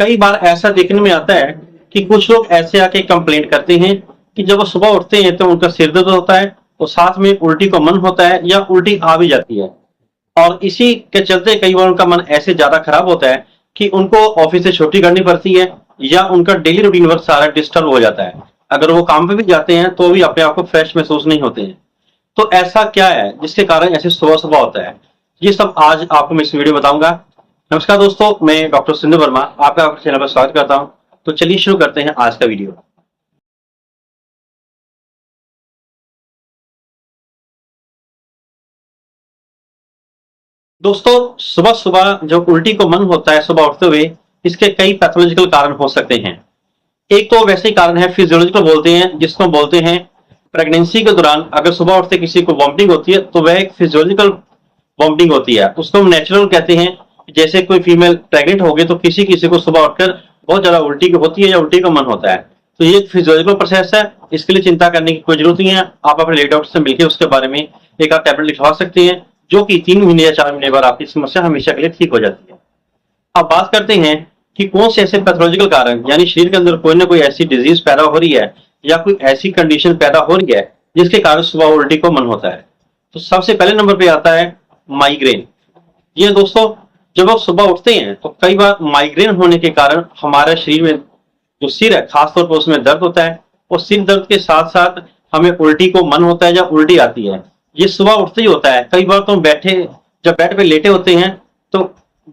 कई बार ऐसा देखने में आता है कि कुछ लोग ऐसे आके कंप्लेंट करते हैं कि जब वो सुबह उठते हैं तो उनका सिर दर्द होता है और साथ में उल्टी का मन होता है या उल्टी आ भी जाती है। और इसी के चलते कई बार उनका मन ऐसे ज्यादा खराब होता है कि उनको ऑफिस से छुट्टी करनी पड़ती है या उनका डेली रूटीन वर्क सारा डिस्टर्ब हो जाता है। अगर वो काम पे भी जाते हैं तो भी अपने आप को फ्रेश महसूस नहीं होते हैं। तो ऐसा क्या है जिसके कारण ऐसे सुबह सुबह होता है, ये सब आज आपको मैं इस वीडियो में बताऊंगा। नमस्कार दोस्तों, मैं डॉक्टर सिंधु वर्मा आपका आपके चैनल पर स्वागत करता हूं। तो चलिए शुरू करते हैं आज का वीडियो। दोस्तों, सुबह सुबह जो उल्टी को मन होता है सुबह उठते हुए, इसके कई पैथोलॉजिकल कारण हो सकते हैं। एक तो वैसे कारण है फिजियोलॉजिकल बोलते हैं, जिसको बोलते हैं प्रेगनेंसी के दौरान अगर सुबह उठते किसी को वॉमिटिंग होती है तो वह एक फिजियोलॉजिकल वॉमिटिंग होती है, उसको हम नेचुरल कहते हैं। जैसे कोई फीमेल प्रेग्नेंट हो गई तो किसी किसी को सुबह उठकर बहुत ज्यादा उल्टी होती है या उल्टी का मन होता है, तो ये एक फिजियोलॉजिकल प्रोसेस है। इसके लिए चिंता करने की कोई जरूरत नहीं है। आप अपने लेडी डॉक्टर से मिलकर उसके बारे में एक आध टैबलेट लिखवा सकते हैं, जो कि 3 महीने या 4 महीने बाद आपकी समस्या हमेशा के लिए ठीक हो जाती है। अब बात करते हैं कि कौन से ऐसे पैथोलॉजिकल कारण, यानी शरीर के अंदर कोई ना कोई ऐसी डिजीज पैदा हो रही है या कोई ऐसी कंडीशन पैदा हो रही है जिसके कारण सुबह उल्टी को मन होता है। तो सबसे पहले नंबर पे आता है माइग्रेन। ये दोस्तों, जब आप सुबह उठते हैं तो कई बार माइग्रेन होने के कारण हमारे शरीर में जो सिर है खासतौर पर उसमें दर्द होता है, और सिर दर्द के साथ साथ हमें उल्टी को मन होता है या उल्टी आती है। ये सुबह उठते ही होता है। कई बार तो बैठे, जब बेड पे लेटे होते हैं तो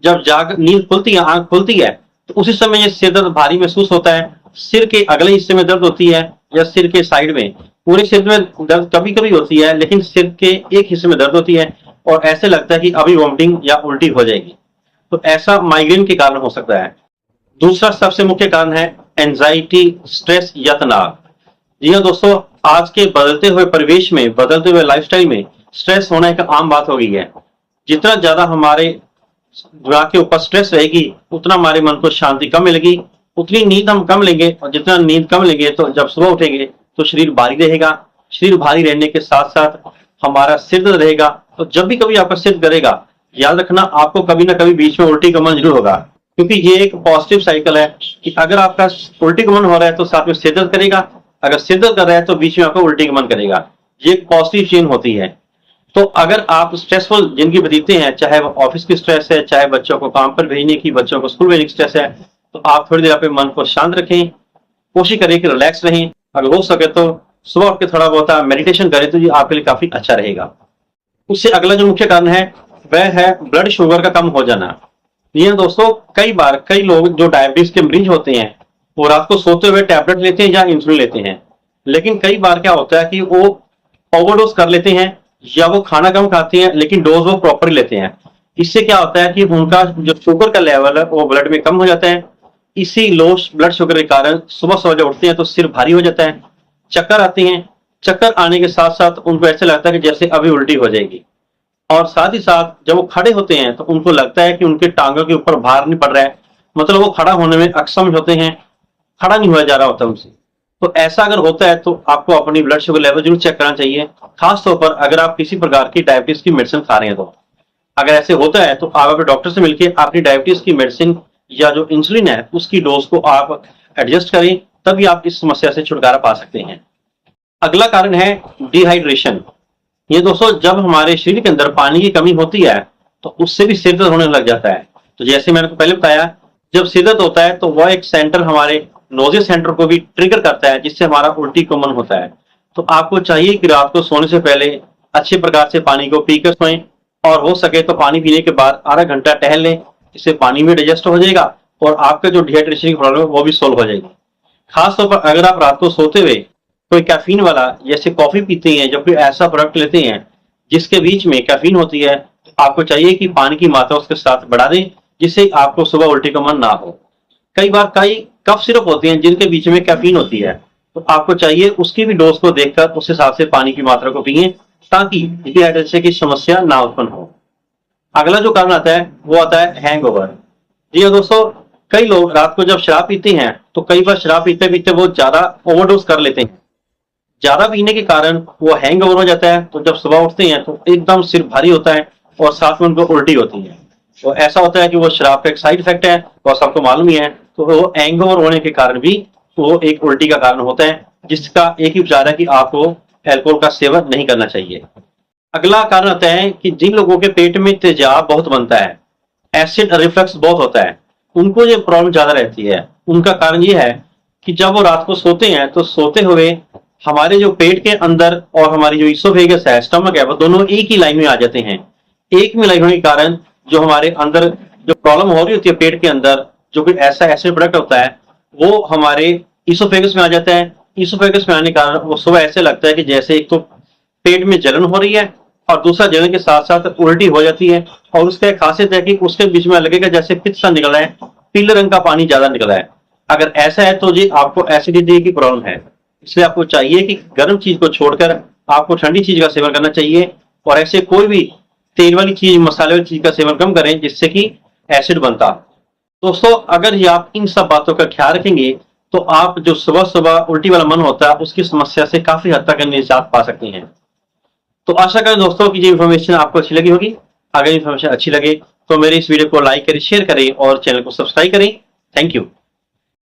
जब नींद खुलती है, आंख खुलती है, तो उसी समय ये सिर दर्द भारी महसूस होता है। सिर के अगले हिस्से में दर्द होती है या सिर के साइड में, पूरे सिर में दर्द कभी कभी होती है, लेकिन सिर के एक हिस्से में दर्द होती है और ऐसे लगता है कि अभी वॉमिटिंग या उल्टी हो जाएगी। तो ऐसा माइग्रेन के कारण हो सकता है। दूसरा सबसे मुख्य कारण है एंजाइटी, स्ट्रेस या तनाव। जी हाँ दोस्तों, आज के बदलते हुए परिवेश में, बदलते हुए लाइफस्टाइल में स्ट्रेस होना एक आम बात हो गई है। जितना ज्यादा हमारे दिमाग के ऊपर स्ट्रेस रहेगी उतना हमारे मन को शांति कम मिलेगी, उतनी नींद हम कम लेंगे, और जितना नींद कम लेंगे तो जब सुबह उठेंगे तो शरीर भारी रहेगा। शरीर भारी रहने के साथ साथ हमारा सिर दर्द रहेगा। तो जब भी कभी आपका सिर करेगा, याद रखना आपको कभी ना कभी बीच में उल्टी का मन जरूर होगा, क्योंकि ये एक पॉजिटिव साइकिल है कि अगर आपका उल्टी का मन हो रहा है तो साथ में सिर दर्द करेगा, अगर सिर दर्द कर रहा है तो बीच में आपका उल्टी का मन करेगा। ये एक पॉजिटिव चेन होती है। तो अगर आप स्ट्रेसफुल जिंदगी बीतते हैं, चाहे वो ऑफिस की स्ट्रेस है, चाहे बच्चों को काम पर भेजने की, बच्चों को स्कूल भेजने की स्ट्रेस है, तो आप थोड़ी देर अपने मन को शांत रखें, कोशिश करें कि रिलैक्स रहें। अगर हो सके तो सुबह उठ के थोड़ा बहुत मेडिटेशन करें तो ये आपके लिए काफी अच्छा रहेगा। उससे अगला जो मुख्य कारण है वह है ब्लड शुगर का कम हो जाना। ये दोस्तों, कई बार कई लोग जो डायबिटीज के मरीज होते हैं वो रात को सोते हुए टैबलेट लेते हैं या इंसुलिन लेते हैं, लेकिन कई बार क्या होता है कि वो ओवरडोज कर लेते हैं या वो खाना कम खाते हैं लेकिन डोज वो प्रॉपर लेते हैं। इससे क्या होता है कि उनका जो शुगर का लेवल है वो ब्लड में कम हो जाता है। इसी लो ब्लड शुगर के कारण सुबह सुबह जब उठते हैं तो सिर भारी हो जाता है, चक्कर आते हैं। चक्कर आने के साथ साथ उनको ऐसे लगता है कि जैसे अभी उल्टी हो जाएगी, और साथ ही साथ जब वो खड़े होते हैं तो उनको लगता है कि उनके टांगों के ऊपर भार नहीं पड़ रहा है, मतलब वो खड़ा होने में अक्षम होते हैं, खड़ा नहीं हुआ जा रहा होता उनसे। तो ऐसा अगर होता है तो आपको अपनी ब्लड शुगर लेवल जरूर चेक करना चाहिए, खासतौर पर अगर आप किसी प्रकार की डायबिटीज की मेडिसिन खा रहे हैं। तो अगर ऐसे होता है तो आप अपने डॉक्टर से मिलकर अपनी डायबिटीज की मेडिसिन या जो इंसुलिन है उसकी डोज को आप एडजस्ट करें, तभी आप इस समस्या से छुटकारा पा सकते हैं। अगला कारण है डिहाइड्रेशन। ये दोस्तों, जब हमारे शरीर के अंदर पानी की कमी होती है तो उससे भी सिर दर्द होने लग जाता है। तो जैसे मैंने पहले बताया, जब सिर दर्द होता है तो वह एक सेंटर हमारे नोजिया सेंटर को भी ट्रिगर करता है, जिससे हमारा उल्टी को मन होता है। तो आपको चाहिए कि रात को सोने से पहले अच्छे प्रकार से पानी को पीकर सोएं, और हो सके तो पानी पीने के बाद आधा घंटा टहल लें। इससे पानी में डाइजेस्ट हो जाएगा और आपका जो डिहाइड्रेशन की प्रॉब्लम है वो भी सोल्व हो जाएगी। खासतौर पर अगर आप रात को सोते हुए कोई कैफीन वाला, जैसे कॉफी पीते हैं, जब कोई ऐसा प्रोडक्ट लेते हैं जिसके बीच में कैफीन होती है, तो आपको चाहिए कि पानी की मात्रा उसके साथ बढ़ा दें, जिससे आपको सुबह उल्टी का मन ना हो। कई बार कई कफ सिरप होते हैं जिनके बीच में कैफीन होती है, तो आपको चाहिए उसकी भी डोज को देखकर उस हिसाब से पानी की मात्रा को पिए, ताकि डिहाइड्रेशन की समस्या ना उत्पन्न हो। अगला जो कारण आता है वो आता है हैंगओवर। जी हाँ दोस्तों, कई लोग रात को जब शराब पीते हैं तो कई बार शराब पीते पीते वो ज्यादा ओवरडोज कर लेते हैं। ज्यादा पीने के कारण वो हैंगओवर हो जाता है, तो जब सुबह उठते हैं तो एकदम सिर भारी होता है और साथ में उनको उल्टी होती है। तो ऐसा होता है कि वो शराब का एक साइड इफेक्ट है, और सबको मालूम ही है। तो वो हैंगओवर होने के कारण भी वो एक उल्टी का कारण होता है, जिसका एक ही उपचार है कि आपको अल्कोहल का सेवन नहीं करना चाहिए। अगला कारण होता है कि जिन लोगों के पेट में तेजाब बहुत बनता है, एसिड रिफ्लक्स बहुत होता है, उनको ये प्रॉब्लम ज्यादा रहती है। उनका कारण ये है कि जब वो रात को सोते हैं तो सोते हुए हमारे जो पेट के अंदर और हमारी जो इसोफेगस है, स्टमक है, वो दोनों एक ही लाइन में आ जाते हैं। एक में लाइन होने के कारण जो हमारे अंदर जो प्रॉब्लम हो रही होती है पेट के अंदर, जो कोई ऐसा एसिड प्रोडक्ट होता है, वो हमारे इसोफेगस में आ जाता है। इसोफेगस में आने के कारण वो सुबह ऐसे लगता है कि जैसे एक तो पेट में जलन हो रही है, और दूसरा जलन के साथ साथ उल्टी हो जाती है। और उसका एक खासियत है कि उसके बीच में लगेगा जैसे पित्त सा निकला है, पीले रंग का पानी ज्यादा निकला है। अगर ऐसा है तो जी आपको एसिडिटी की प्रॉब्लम है। इसलिए आपको चाहिए कि गर्म चीज को छोड़कर आपको ठंडी चीज का सेवन करना चाहिए, और ऐसे कोई भी तेल वाली चीज, मसाले वाली चीज का सेवन कम करें जिससे कि एसिड बनता। दोस्तों, अगर ये आप इन सब बातों का ख्याल रखेंगे तो आप जो सुबह सुबह उल्टी वाला मन होता है उसकी समस्या से काफी हद तक निजात पा सकते हैं। तो आशा करें दोस्तों कि ये इन्फॉर्मेशन आपको अच्छी लगी होगी। अगर इन्फॉर्मेशन अच्छी लगे तो मेरे इस वीडियो को लाइक करें, शेयर करें और चैनल को सब्सक्राइब करें। Thank you.